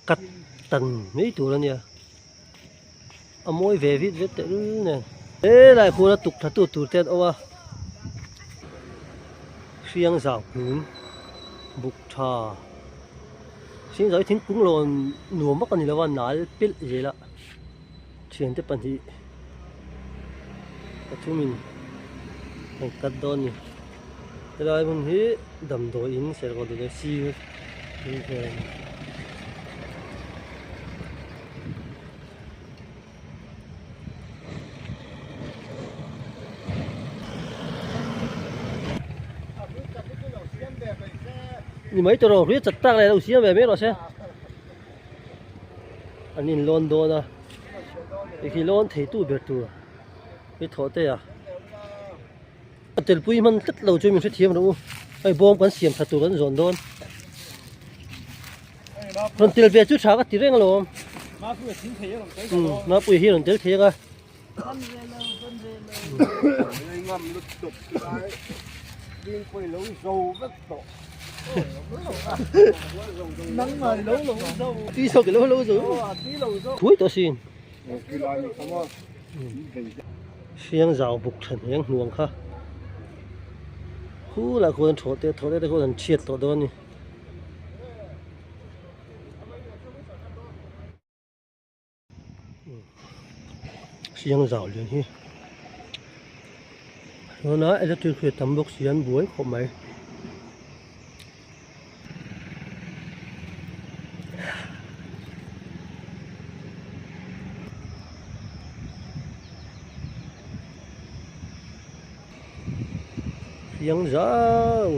cắt tần mấy tủ là nhỉ mỗi về viết viết tự nè thế lại cô đã tục thật tụt tên ô à xiang rào cún bục trà xin giới thính cũng lồn nùa mất con gì làวันnãy biết gì là chuyện tiếp bản thì chúng mình thành cắt đòn nhỉ thế là mình hết đầm đồ in sẽ có được siêu nhưng mấy chỗ riết chặt tăng này đâu xíu về mấy rồi xe anh nhìn London à khi London thấy tụ biệt tụ cái thổ tê à tiền bùi mình rất lâu chơi mình sẽ thiêm đâu ai bom quán xiêm thật tụ quán dồn đôn còn tiền về chút sáng cái tiền rèn luôn nó bùi hi lần trước thiệt à nắng mà lâu tí sau cái lâu rồi thúi to xin xiang rào bục thần yang nuông kha khu làคนthổ têได้คนเฉียดตัวโดนนี่เสียงราวเลยนี่แล้วนะไอ้ตัวคือตำบกเสียนบวยขบไหมเสียงราว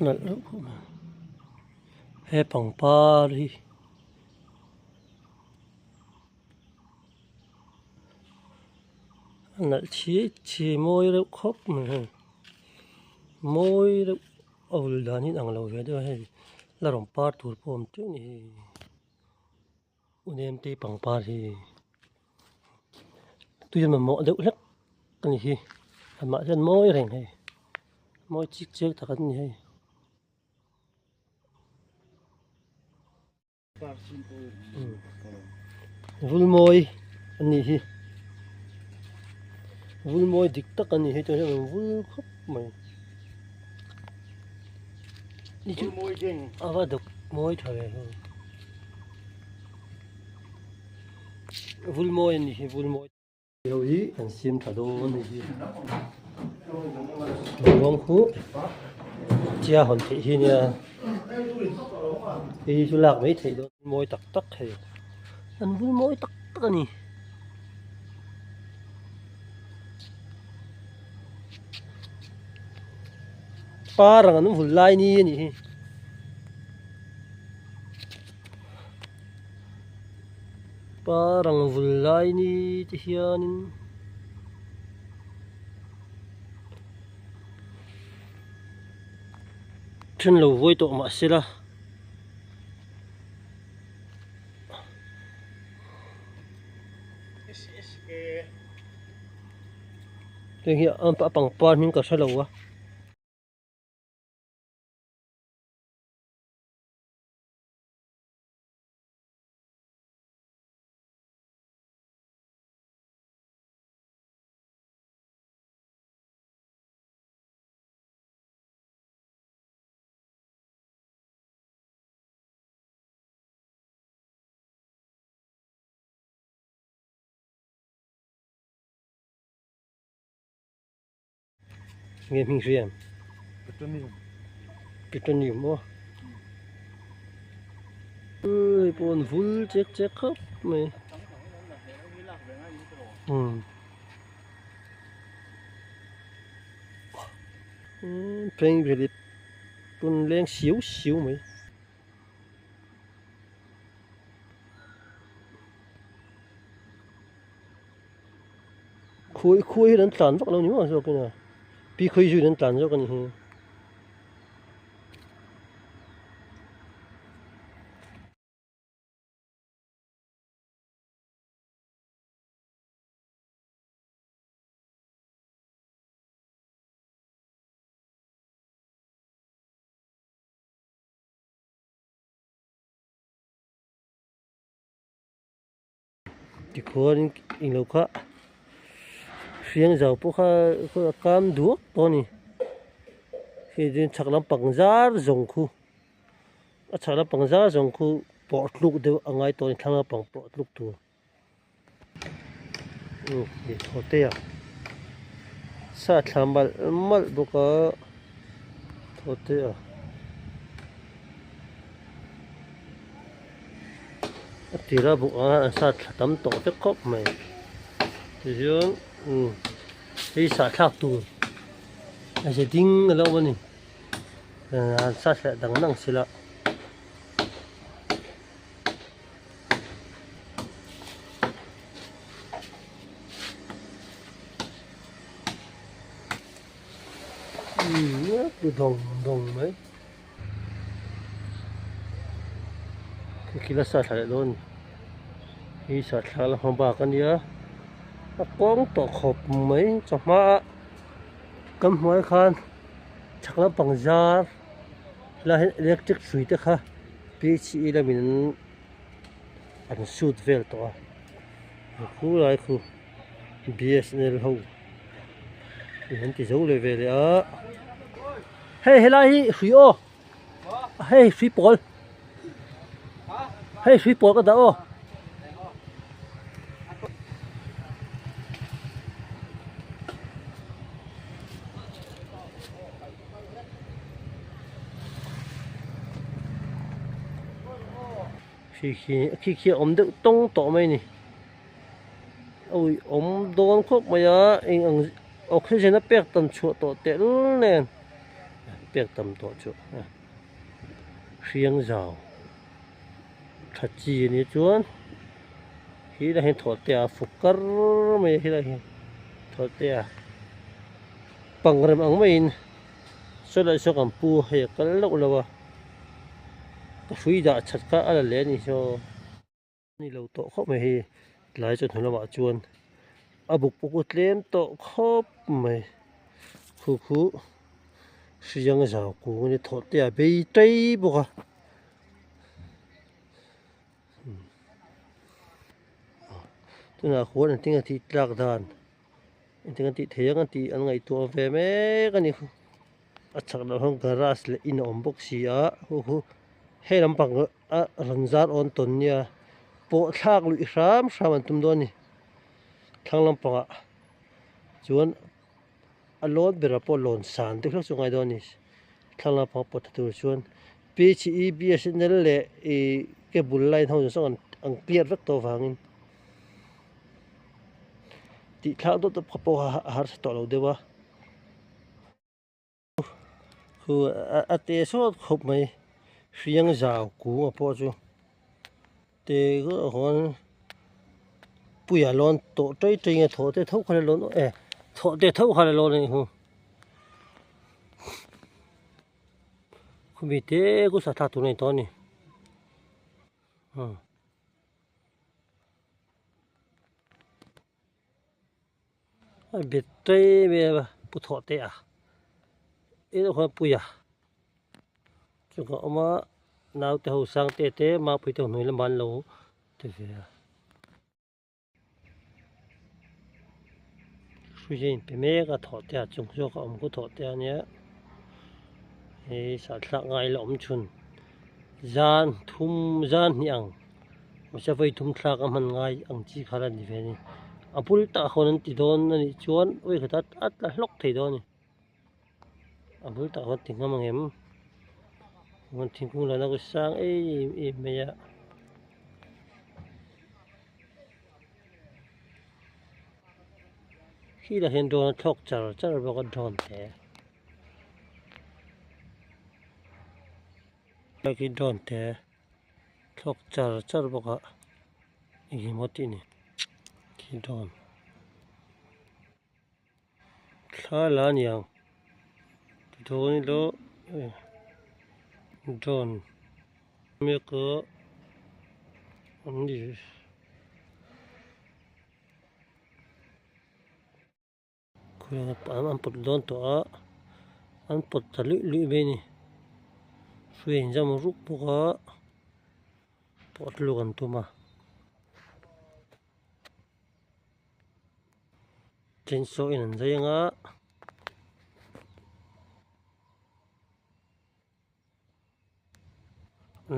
นั่นแล้วเฮ้ปังปารีนั่นชี้มวยแล้วครบมันมวยแล้วเอาดานี่อังเราเวด้วยให้ละรองปาถูกพรมจุนี่อุเนมตีปังปารีตัวยันมันเหมาะเด็กเล็กกันนี่อันมาเส้นมวยแรงให้มวยจิกเจ๊กถักกันนี่ให้วุ้นมวยอันนี้ฮิวุ้นมวยดิกตักอันนี้ให้ตัวนี้มันวุ้นครบไหมนี่จุดมวยจริงว่าดกมวยเท่าไหร่วุ้นมวยนี่ฮิวุ้นมวยเดี๋ยวนี้อันซิมถัดโดนนี่ฮิหลวงคู่เจ้าหันที่เนี่ยđi chú lạc mấy thầy đó môi tắc tắc thầy ăn vui môi tắc tắc này parang nó vùn lai ni nhỉ parang vùn lai ni thì hiền chân lầu vui tụ mà xí la đây hiện âm bạ bằng pon những cái sao lầu á nghe mình riêng Petonium mua ơi buồn vui chết khóc mày phanh về đi buồn lên xíu mày khui đến tàn vắt lâu nhú à rồi cái nào bị khui rồi đến tàn rồi cái này ที่คนอิงเราค่ะเสียงเจ้าพวกเขากามดูตัวนี้คือดินชักลำปังจาร์จงคูชักลำปังจาร์จงคูปอดลูกเดียวอังไงตัวนี้ทั้งลำปังปอดลูกตัวนี่โหเตียสาดลำบัลมัลบุกโหเตียที่เราบุกสาดตั้มโตเต็กครบไหมที่เรื่องที่สาดทักตัวไอ้เจ้าดิ้งแล้ววันนี้สาดดังนั่งสิละเนี่ยคือดงไหมคือคิดว่าสาดอะไรโดนที่สาดแล้วหัวบากันเยอะก้องตกขบไหมจะมากำหัวคันชักลำปังจาร์แล้วเรียกจิกสุยเถอะค่ะปีชีแล้วมีนั้นอันสุดเวลตัวคู่ไรคู่ BSNL หูเห็นที่สูงเลยเวลเฮ้ยไรสุยโอเฮ้ยสุยปอลเฮ้ยสุยปอลก็ได้โอขี้อมดึกต้องต่อไหมนี่โอ้ยอมโดนครบมาเยอะเองโอเคฉันน่ะเปียกตำชัวต่อเตะเนี่ยเปียกตำต่อชัวเสียงเจ้าทัดจีนี่จวนที่ได้เห็นถอดเตะฟุกกรไม่ที่ได้เห็นถอดเตะปังเริ่มอังไม่อินสุดท้ายสกัมปูให้กันแล้วละวะก็ฟุยด่าชัดก้าอะไรเลยนี่ชัวนี่เราโตเข้าไม่ให้หลายจนถึงระหว่างจวนบุกปุกเล่มโตครบไม่คู่เสียงเจ้ากูนี่ถอดเตะไปใจบุกตัวน่ะคนอันที่กันที่ตรากดานอันที่กันที่เทียงกันที่อันไงตัวเฟเมกันนี่อัดชักเราห้องกระสเลยอินอมบุกเสียคู่ให้ลำปังรันจาร์ออนต้นเนี่ยปวดทากลุยสามมันตุ้มโดนนี่ทั้งลำปังจวนอารมณ์เบรปอลอนสานที่เขาส่งไอ้โดนนี่ทั้งลำปังปวดตัวชวนปีชีบีเอสเนลเล่เก็บบุลไลน์ทั้งส่งอังเปียรักตัวฟังที่ทั้งตัวพอหาสตอเราเดี๋ยวคืออัตเตสดขบไหมเสียงจ้าวกูพอจูเตก็คนปุยลอนโตใจจริงโถเตทุกคนลอนโถเตทุกคนลอนนี่คุณมีเตก็สะท้าตัวในตอนนี้เบ็ดเตะเบบปุถอเตะทุกคนปุยจุกเอามานาเตหูสังเตะมาปุยเตหนุ่ยละมันโลเตะสุยนเป็นเมฆก็ถอดเตะจงโจก็อมก็ถอดเตะเนี้ยสัตว์ละไงละอมชุนจานทุ่มจานนี่ไม่ใช่ไปทุ่มทากมันไงจีขารันดีเวนี่ปุริตาคนนั้นติดโดนนี่ชวนไว้ขนาดอัดละล็อกติดโดนนี่ปุริตาคนทิ้งมันเห็นมันทิ้งกูแล้วนักสร้างไม่ยะที่เราเห็นโดนทอกจาร์บอกว่าโดนแต่ไม่คิดโดนแต่ทอกจาร์บอกว่าอีกหมดที่นี่คิดโดนข้าล้านยังโดนนี่โลโดนเมื่อก็อันนี้คืออันปวดโดนตัวอันปวดทะลุไปนี่ช่วยจำรุกพวกปวดลูกอันตัวมา chainsaw in an zayanga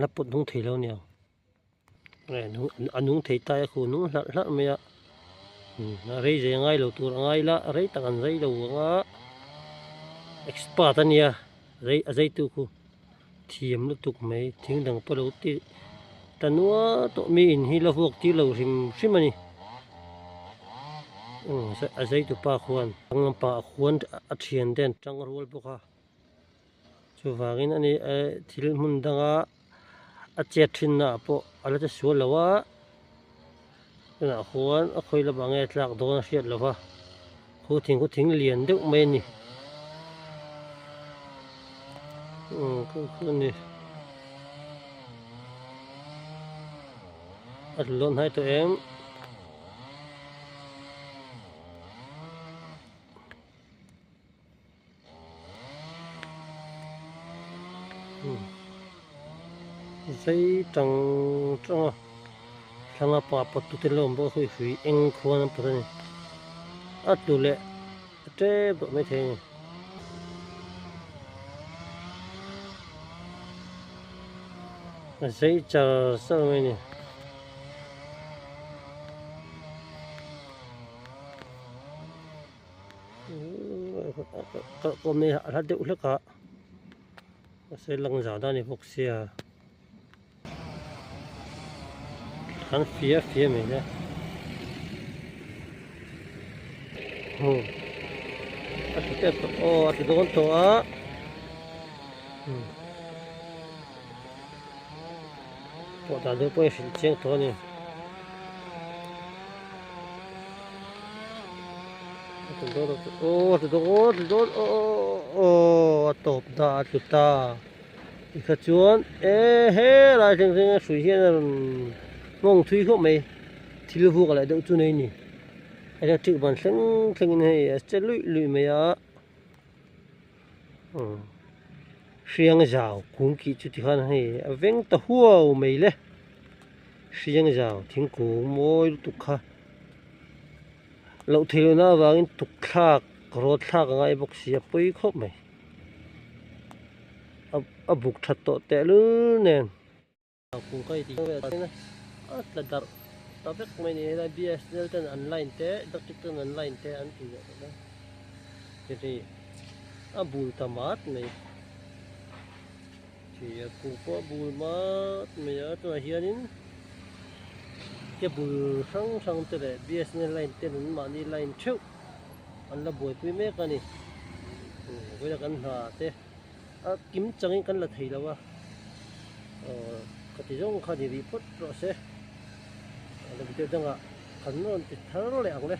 laput nung thei lo niang anung thei tai khu nung hlat me ya rei je ngai lo tur ngai la rei tak an zai lo nga expert ania rei azai tu khu thiam lu tuk mai thing dang pa lo ti tanua to mi in hi la huak ti lo rim ani azai tu pa khuan ang pa khuan a thian den tang rol boka chu wangin ani thil mun danga a chet thin na po ala ta sual lawa na khuan a khoi la bange tlak don hiat lawa khu thing lian deuh mai ni khu ni at lon hai to em zai tang thanga pa patu te lom bo hui eng khuan pa ni at lu le te bo me the ni zai cha sa me ni ko me ha de u ka se lang za da ni bok sia han phía mình đấy thì con to á bỏ ta được bao nhiêu tiền to nè thì đó top da chút ta cái chuyện he lại thành suy hiện mong thui khóc mày thì lưu vụ lại đậu chu này nhỉ hay là tự bản thân này sẽ lụi mày á riêng giàu cũng kỹ chút thì hơn hay vén tàu hua mày lẽ riêng giàu thiên cổ môi tục kha lậu thiêu na và cái tục kha rồi kha ngay bốc xìa bơi khóc mày bục thật tội tệ luôn nè cũng cái gì la dar tabek mai ni la BSNL tan online te electric tan online te an ti da jadi abul tamat mai thì ku po bul mat mai ya to hianin ke bul sang te le BSNL line te nun ma ni line theu an la boi pui me ka ni voi la kan ha te kim changi kan la thei lawa cái giống khai report rồi sẽ là video đang à khẩn non thì thở nó lẹ rồi đấy